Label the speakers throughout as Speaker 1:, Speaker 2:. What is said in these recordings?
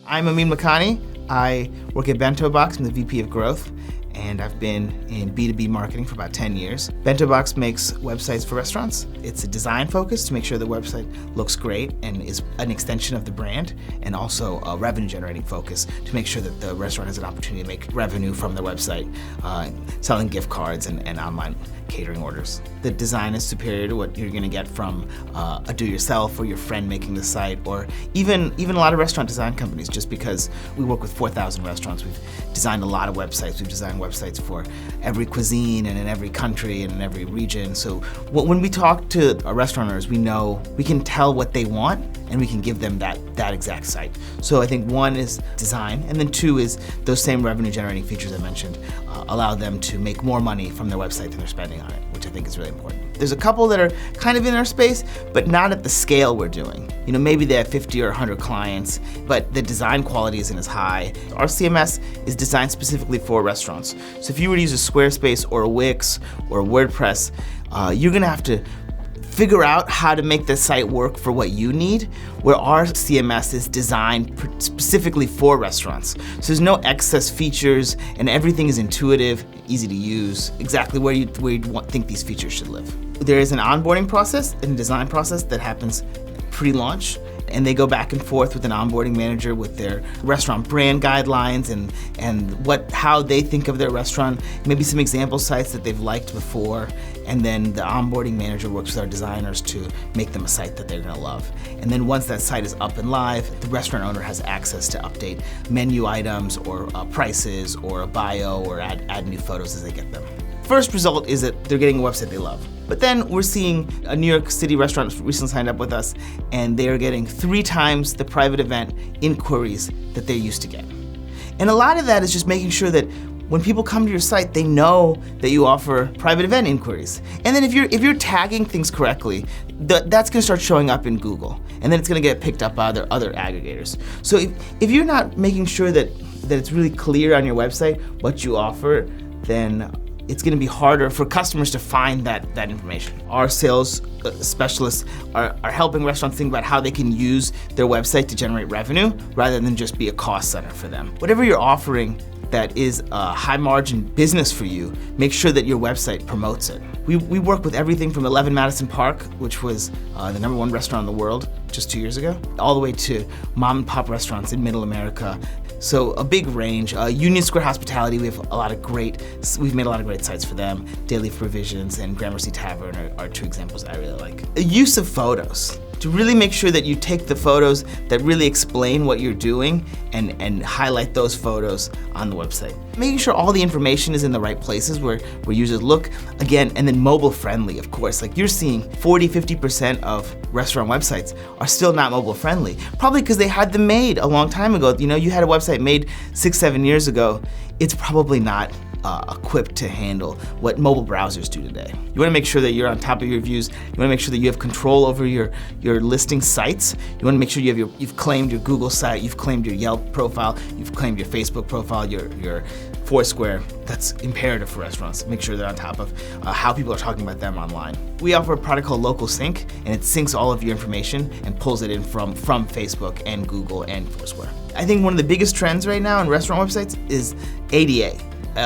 Speaker 1: I'm Amin Makhani. I work at BentoBox. I'm the VP of Growth, and I've been in B2B marketing for about 10 years. BentoBox makes websites for restaurants. It's a design focus to make sure the website looks great and is an extension of the brand, and also a revenue generating focus to make sure that the restaurant has an opportunity to make revenue from their website, selling gift cards and online catering orders. The design is superior to what you're gonna get from a do-yourself or your friend making the site, or even a lot of restaurant design companies, just because we work with 4,000 restaurants. We've designed a lot of websites. We've designed websites for every cuisine and in every country and in every region. So when we talk to our restaurateurs, we can tell what they want and we can give them that exact site. So I think one is design, and then two is those same revenue generating features I mentioned allow them to make more money from their website than they're spending on it, which I think is really important. There's a couple that are kind of in our space, but not at the scale we're doing. Maybe they have 50 or 100 clients, but the design quality isn't as high. Our CMS is designed specifically for restaurants. So if you were to use a Squarespace or a Wix or a WordPress, you're gonna have to figure out how to make the site work for what you need, where our CMS is designed specifically for restaurants. So there's no excess features and everything is intuitive, easy to use, exactly where you'd think these features should live. There is an onboarding process and design process that happens pre-launch, and they go back and forth with an onboarding manager with their restaurant brand guidelines and how they think of their restaurant, maybe some example sites that they've liked before, and then the onboarding manager works with our designers to make them a site that they're gonna love. And then once that site is up and live, the restaurant owner has access to update menu items or prices or a bio or add new photos as they get them. First result is that they're getting a website they love. But then we're seeing a New York City restaurant recently signed up with us, and they are getting 3 times the private event inquiries that they used to get. And a lot of that is just making sure that when people come to your site, they know that you offer private event inquiries. And then if you're tagging things correctly, that's gonna start showing up in Google, and then it's gonna get picked up by other aggregators. So if you're not making sure that it's really clear on your website what you offer, then it's gonna be harder for customers to find that information. Our sales specialists are helping restaurants think about how they can use their website to generate revenue rather than just be a cost center for them. Whatever you're offering that is a high margin business for you, make sure that your website promotes it. We work with everything from 11 Madison Park, which was the -- 1 restaurant in the world just 2 years ago, all the way to mom and pop restaurants in middle America. So a big range. Union Square Hospitality, we've made a lot of great sites for them. Daily Provisions and Gramercy Tavern are 2 examples I really like. The use of photos, to really make sure that you take the photos that really explain what you're doing and highlight those photos on the website. Making sure all the information is in the right places where users look, again, and then mobile friendly, of course. Like, you're seeing 40-50% of restaurant websites are still not mobile friendly, probably because they had them made a long time ago. You had a website made 6-7 years ago. It's probably not equipped to handle what mobile browsers do today. You wanna make sure that you're on top of your views. You wanna make sure that you have control over your listing sites. You wanna make sure you've claimed your Google site, you've claimed your Yelp profile, you've claimed your Facebook profile, your Foursquare. That's imperative for restaurants. Make sure they're on top of how people are talking about them online. We offer a product called Local Sync, and it syncs all of your information and pulls it in from Facebook and Google and Foursquare. I think one of the biggest trends right now in restaurant websites is ADA.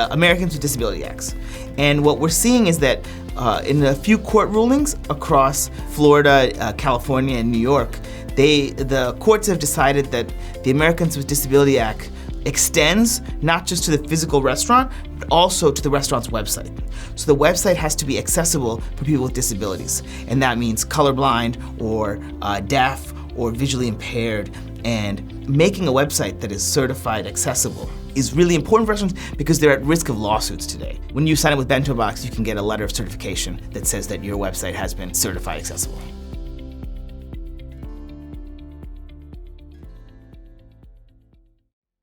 Speaker 1: Americans with Disability Acts. And what we're seeing is that in a few court rulings across Florida, California, and New York, the courts have decided that the Americans with Disability Act extends not just to the physical restaurant, but also to the restaurant's website. So the website has to be accessible for people with disabilities. And that means colorblind or deaf or visually impaired. And making a website that is certified accessible is really important for restaurants because they're at risk of lawsuits today. When you sign up with BentoBox, you can get a letter of certification that says that your website has been certified accessible.